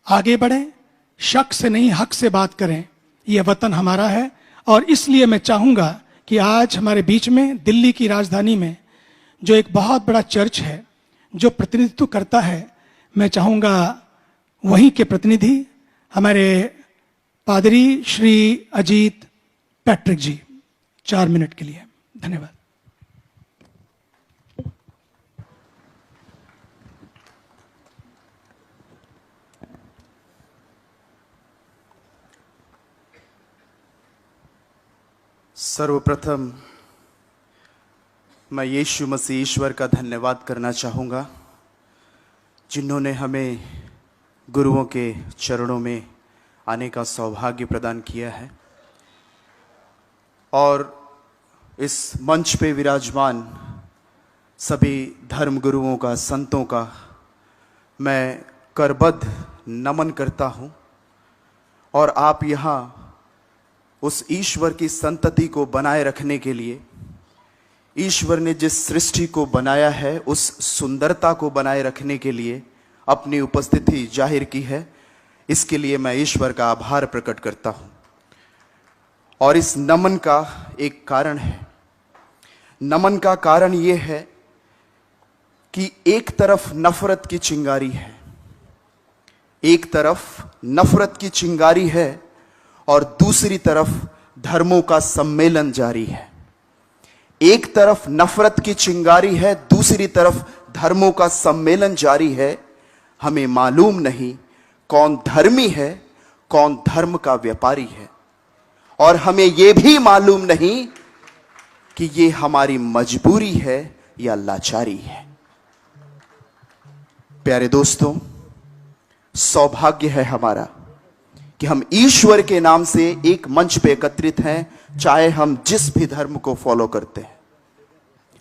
आगे बढ़ें, शक से नहीं हक से बात करें। यह वतन हमारा है और इसलिए मैं चाहूँगा कि आज हमारे बीच में दिल्ली की राजधानी में जो एक बहुत बड़ा चर्च है जो प्रतिनिधित्व करता है, मैं चाहूँगा वहीं के प्रतिनिधि हमारे पादरी श्री अजीत पैट्रिक जी 4 मिनट के लिए। धन्यवाद। सर्वप्रथम मैं यीशु मसीह ईश्वर का धन्यवाद करना चाहूँगा जिन्होंने हमें गुरुओं के चरणों में आने का सौभाग्य प्रदान किया है और इस मंच पे विराजमान सभी धर्म गुरुओं का, संतों का मैं करबद्ध नमन करता हूँ। और आप यहाँ उस ईश्वर की संतति को बनाए रखने के लिए, ईश्वर ने जिस सृष्टि को बनाया है उस सुंदरता को बनाए रखने के लिए अपनी उपस्थिति जाहिर की है। इसके लिए मैं ईश्वर का आभार प्रकट करता हूँ। और इस नमन का एक कारण है। नमन का कारण यह है कि एक तरफ नफरत की चिंगारी है, एक तरफ नफरत की चिंगारी है और दूसरी तरफ धर्मों का सम्मेलन जारी है। एक तरफ नफरत की चिंगारी है, दूसरी तरफ धर्मों का सम्मेलन जारी है। हमें मालूम नहीं कौन धर्मी है, कौन धर्म का व्यापारी है। और हमें यह भी मालूम नहीं कि यह हमारी मजबूरी है या लाचारी है। प्यारे दोस्तों, सौभाग्य है हमारा कि हम ईश्वर के नाम से एक मंच पे एकत्रित हैं, चाहे हम जिस भी धर्म को फॉलो करते हैं।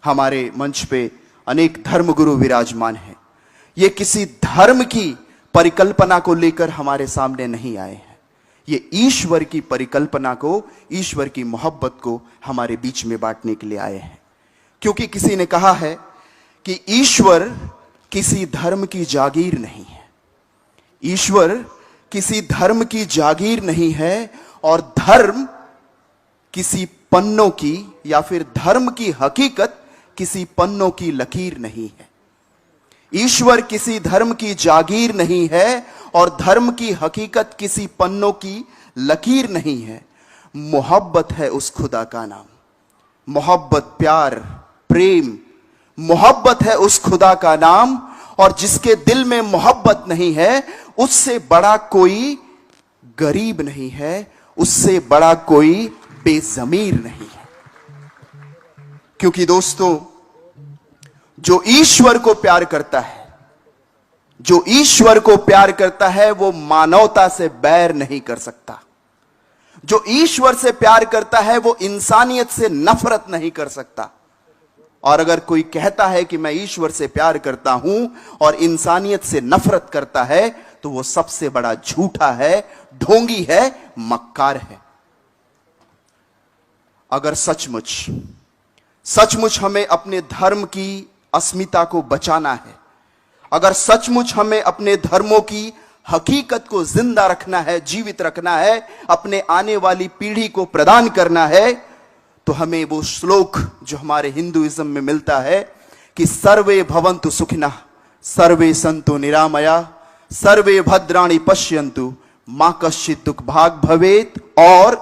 हमारे मंच पे अनेक धर्मगुरु विराजमान हैं। ये किसी धर्म की परिकल्पना को लेकर हमारे सामने नहीं आए हैं। ये ईश्वर की परिकल्पना को, ईश्वर की मोहब्बत को हमारे बीच में बांटने के लिए आए हैं। क्योंकि किसी ने कहा है कि ईश्वर किसी धर्म की जागीर नहीं है। ईश्वर किसी धर्म की जागीर नहीं है और धर्म किसी पन्नों की या फिर धर्म की हकीकत किसी पन्नों की लकीर नहीं है। ईश्वर किसी धर्म की जागीर नहीं है और धर्म की हकीकत किसी पन्नों की लकीर नहीं है। मोहब्बत है उस खुदा का नाम। मोहब्बत, प्यार, प्रेम, मोहब्बत है उस खुदा का नाम। और जिसके दिल में मोहब्बत नहीं है उससे बड़ा कोई गरीब नहीं है, उससे बड़ा कोई बेजमीर नहीं है। क्योंकि दोस्तों, जो ईश्वर को प्यार करता है, जो ईश्वर को प्यार करता है वो मानवता से बैर नहीं कर सकता। जो ईश्वर से प्यार करता है वो इंसानियत से नफरत नहीं कर सकता। और अगर कोई कहता है कि मैं ईश्वर से प्यार करता हूं और इंसानियत से नफरत करता है तो वो सबसे बड़ा झूठा है, ढोंगी है, मक्कार है। अगर सचमुच हमें अपने धर्म की अस्मिता को बचाना है, अगर सचमुच हमें अपने धर्मों की हकीकत को जिंदा रखना है, जीवित रखना है, अपने आने वाली पीढ़ी को प्रदान करना है, तो हमें वो श्लोक जो हमारे हिंदुइज्म में मिलता है कि सर्वे भवन्तु सुखिनः, सर्वे सन्तु निरामया, सर्वे भद्राणि पश्यन्तु, मा कश्चित् दुःख भाग् भवेत्, और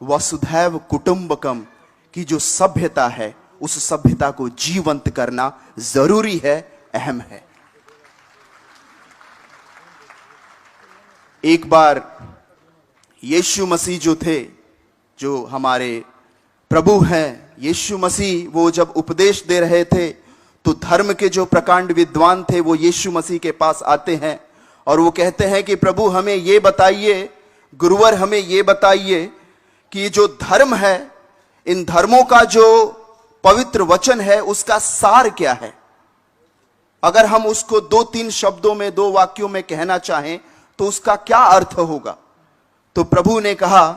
वसुधैव कुटुंबकम की जो सभ्यता है उस सभ्यता को जीवंत करना जरूरी है, अहम है। एक बार यीशु मसीह जो थे, जो हमारे प्रभु हैं, यीशु मसीह, वो जब उपदेश दे रहे थे तो धर्म के जो प्रकांड विद्वान थे वो यीशु मसीह के पास आते हैं और वो कहते हैं कि प्रभु हमें ये बताइए, गुरुवर हमें ये बताइए कि जो धर्म है, इन धर्मों का जो पवित्र वचन है उसका सार क्या है। अगर हम उसको 2-3 शब्दों में, 2 वाक्यों में कहना चाहें तो उसका क्या अर्थ होगा। तो प्रभु ने कहा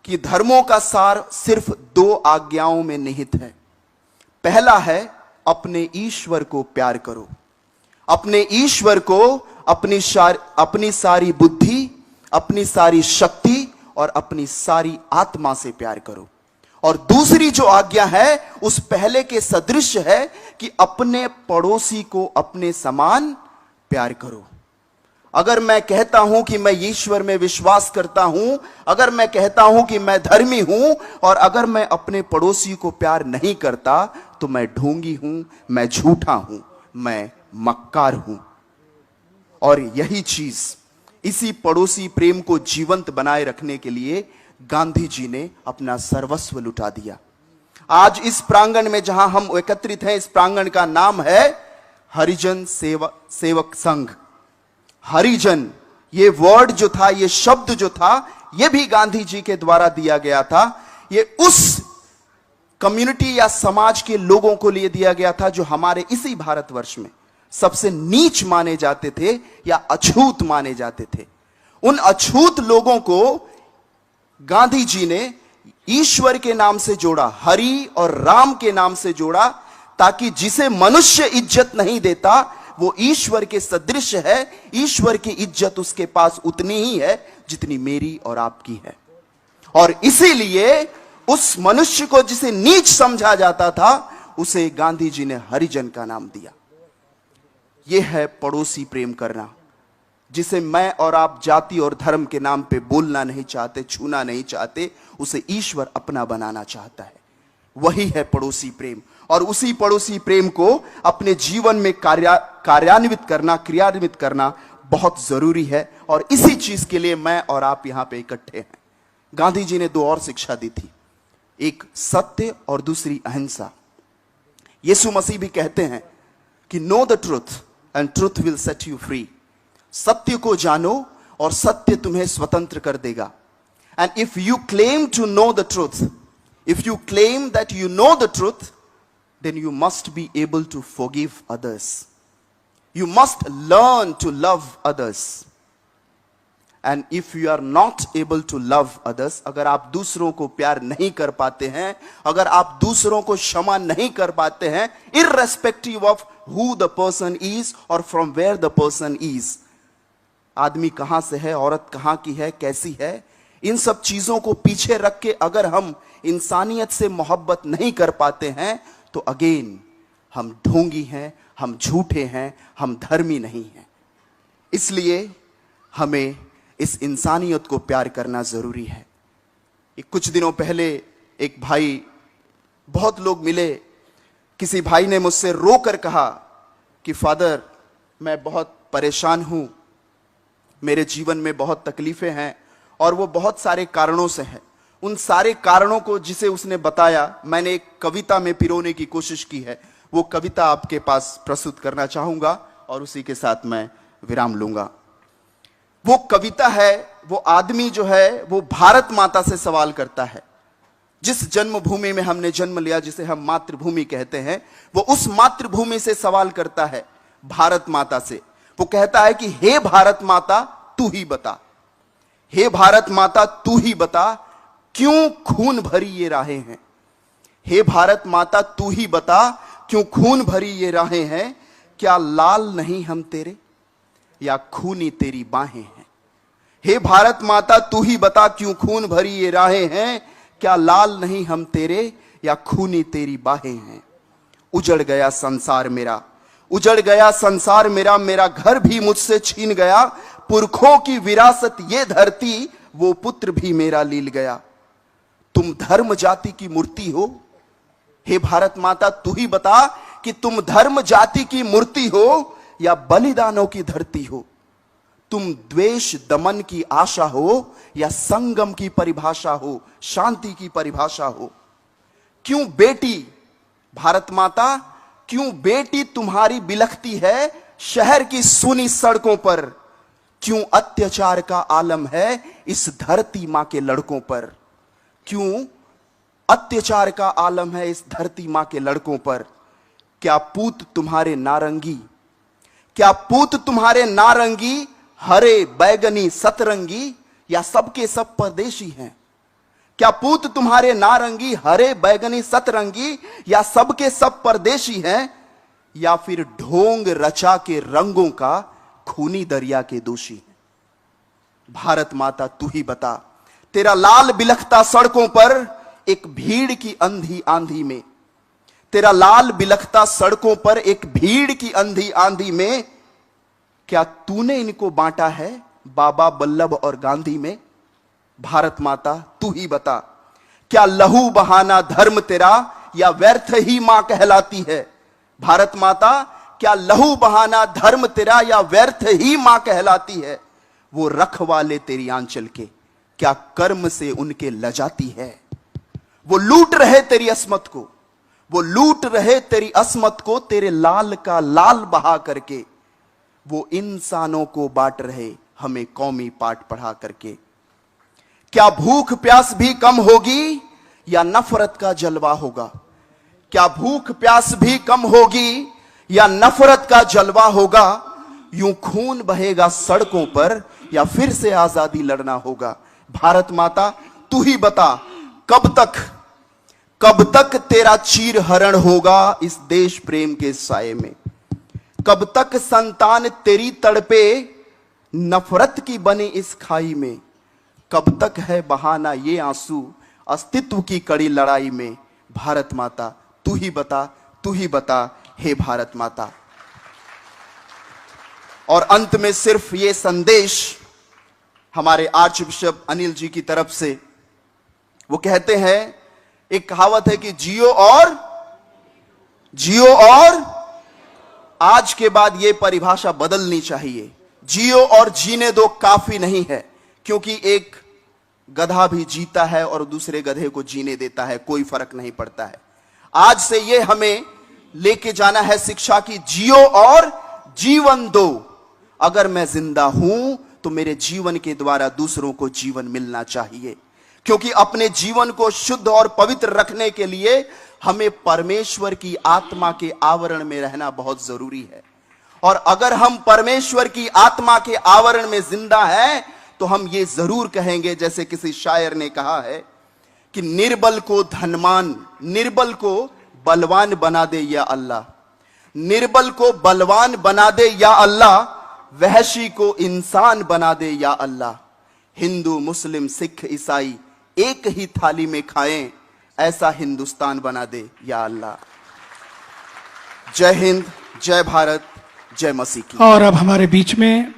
कि धर्मों का सार सिर्फ 2 आज्ञाओं में निहित है। पहला है अपने ईश्वर को प्यार करो, अपने ईश्वर को अपनी सारी बुद्धि, अपनी सारी शक्ति और अपनी सारी आत्मा से प्यार करो। और दूसरी जो आज्ञा है उस पहले के सदृश है कि अपने पड़ोसी को अपने समान प्यार करो। अगर मैं कहता हूं कि मैं ईश्वर में विश्वास करता हूं, अगर मैं कहता हूं कि मैं धर्मी हूं, और अगर मैं अपने पड़ोसी को प्यार नहीं करता, तो मैं ढोंगी हूं, मैं झूठा हूं, मैं मक्कार हूं। और यही चीज, इसी पड़ोसी प्रेम को जीवंत बनाए रखने के लिए गांधी जी ने अपना सर्वस्व लुटा दिया। आज इस प्रांगण में जहां हम एकत्रित हैं, इस प्रांगण का नाम है हरिजन सेवक संघ। हरिजन, ये वर्ड जो था, ये शब्द जो था, ये भी गांधी जी के द्वारा दिया गया था। ये उस कम्युनिटी या समाज के लोगों को लिए दिया गया था जो हमारे इसी भारतवर्ष में सबसे नीच माने जाते थे या अछूत माने जाते थे। उन अछूत लोगों को गांधी जी ने ईश्वर के नाम से जोड़ा, हरि और राम के नाम से जोड़ा, ताकि जिसे मनुष्य इज्जत नहीं देता वो ईश्वर के सदृश है। ईश्वर की इज्जत उसके पास उतनी ही है जितनी मेरी और आपकी है। और इसीलिए उस मनुष्य को जिसे नीच समझा जाता था, उसे गांधी जी ने हरिजन का नाम दिया। यह है पड़ोसी प्रेम करना, जिसे मैं और आप जाति और धर्म के नाम पे बोलना नहीं चाहते, छूना नहीं चाहते, उसे ईश्वर अपना बनाना चाहता है। वही है पड़ोसी प्रेम। और उसी पड़ोसी प्रेम को अपने जीवन में क्रियान्वित करना बहुत जरूरी है। और इसी चीज के लिए मैं और आप यहां पे इकट्ठे हैं। गांधी जी ने दो और शिक्षा दी थी, एक सत्य और दूसरी अहिंसा। यीशु मसीह भी कहते हैं कि know the truth and truth will set you free. सत्य को जानो और सत्य तुम्हें स्वतंत्र कर देगा। And if you claim to know the truth, if you claim that you know the truth, then you must be able to forgive others. You must learn to love others. And if you are not able to love others, अगर आप दूसरों को प्यार नहीं कर पाते हैं, अगर आप दूसरों को क्षमा नहीं कर पाते हैं, irrespective of who the person is or from where the person is, आदमी कहां से है, औरत कहां की है, कैसी है, इन सब चीजों को पीछे रख के अगर हम इंसानियत से मोहब्बत नहीं कर पाते हैं, तो अगेन हम ढोंगी हैं, हम झूठे हैं, हम धर्मी नहीं हैं। इसलिए हमें इस इंसानियत को प्यार करना जरूरी है। कुछ दिनों पहले एक भाई, बहुत लोग मिले, किसी भाई ने मुझसे रोकर कहा कि फादर, मैं बहुत परेशान हूं, मेरे जीवन में बहुत तकलीफें हैं, और वो बहुत सारे कारणों से हैं। उन सारे कारणों को जिसे उसने बताया, मैंने एक कविता में पिरोने की कोशिश की है। वो कविता आपके पास प्रस्तुत करना चाहूंगा और उसी के साथ मैं विराम लूंगा। वो कविता है, वो आदमी जो है वो भारत माता से सवाल करता है। जिस जन्मभूमि में हमने जन्म लिया, जिसे हम मातृभूमि कहते हैं, वो उस मातृभूमि से सवाल करता है, भारत माता से। वो कहता है कि हे भारत माता तू ही बता, हे भारत माता तू ही बता, क्यों खून भरी ये राहें हैं। हे भारत माता तू ही बता, क्यों खून भरी ये राहें हैं। क्या लाल नहीं हम तेरे, या खूनी तेरी बाहें हैं। हे भारत माता तू ही बता, क्यों खून भरी ये राहें हैं। क्या लाल नहीं हम तेरे, या खूनी तेरी बाहें हैं। उजड़ गया संसार मेरा, उजड़ गया संसार मेरा, मेरा घर भी मुझसे छीन गया। पुरखों की विरासत ये धरती, वो पुत्र भी मेरा लील गया। तुम धर्म जाति की मूर्ति हो, हे भारत माता तू ही बता कि तुम धर्म जाति की मूर्ति हो या बलिदानों की धरती हो। तुम द्वेष दमन की आशा हो या संगम की परिभाषा हो, शांति की परिभाषा हो। क्यों बेटी भारत माता, क्यों बेटी तुम्हारी बिलखती है शहर की सुनी सड़कों पर। क्यों अत्याचार का आलम है इस धरती मां के लड़कों पर। क्यों अत्याचार का आलम है इस धरती मां के लड़कों पर। क्या पूत तुम्हारे नारंगी, क्या पूत तुम्हारे नारंगी, हरे बैगनी सतरंगी, या सबके सब परदेशी हैं। क्या पूत तुम्हारे नारंगी, हरे बैगनी सतरंगी, या सबके सब परदेशी हैं। या फिर ढोंग रचा के रंगों का खूनी दरिया के दोषी हैं। भारत माता तू ही बता, तेरा लाल बिलखता सड़कों पर एक भीड़ की अंधी आंधी में, तेरा लाल बिलखता सड़कों पर एक भीड़ की अंधी आंधी में, क्या तूने इनको बांटा है बाबा वल्लभ और गांधी में? भारत माता तू ही बता, क्या लहू बहाना धर्म तेरा या व्यर्थ ही मां कहलाती है? भारत माता, क्या लहू बहाना धर्म तेरा या व्यर्थ ही मां कहलाती है? वो रखवाले तेरी आंचल के, क्या कर्म से उनके लजाती है? वो लूट रहे तेरी अस्मत को, वो लूट रहे तेरी अस्मत को, तेरे लाल का लाल बहा करके। वो इंसानों को बांट रहे हमें कौमी पाठ पढ़ा करके। क्या भूख प्यास भी कम होगी या नफरत का जलवा होगा? क्या भूख प्यास भी कम होगी या नफरत का जलवा होगा? यूं खून बहेगा सड़कों पर या फिर से आजादी लड़ना होगा? भारत माता तू ही बता, कब तक तेरा चीर हरण होगा इस देश प्रेम के साये में? कब तक संतान तेरी तड़पे नफरत की बने इस खाई में? कब तक है बहाना ये आंसू अस्तित्व की कड़ी लड़ाई में? भारत माता तू ही बता, तू ही बता, हे भारत माता। और अंत में सिर्फ ये संदेश हमारे आर्च बिशप अनिल जी की तरफ से, वो कहते हैं, एक कहावत है कि जियो और आज के बाद ये परिभाषा बदलनी चाहिए। जियो और जीने दो काफी नहीं है, क्योंकि एक गधा भी जीता है और दूसरे गधे को जीने देता है, कोई फर्क नहीं पड़ता है। आज से ये हमें लेके जाना है शिक्षा की, जियो और जीवन दो। अगर मैं जिंदा हूं तो मेरे जीवन के द्वारा दूसरों को जीवन मिलना चाहिए, क्योंकि अपने जीवन को शुद्ध और पवित्र रखने के लिए हमें परमेश्वर की आत्मा के आवरण में रहना बहुत जरूरी है। और अगर हम परमेश्वर की आत्मा के आवरण में जिंदा हैं तो हम ये जरूर कहेंगे, जैसे किसी शायर ने कहा है कि निर्बल को धनवान, निर्बल को बलवान बना दे या अल्लाह, निर्बल को बलवान बना दे या अल्लाह, वहशी को इंसान बना दे या अल्लाह। हिंदू मुस्लिम सिख ईसाई एक ही थाली में खाएं, ऐसा हिंदुस्तान बना दे या अल्लाह। जय हिंद, जय भारत, जय मसीह की। और अब हमारे बीच में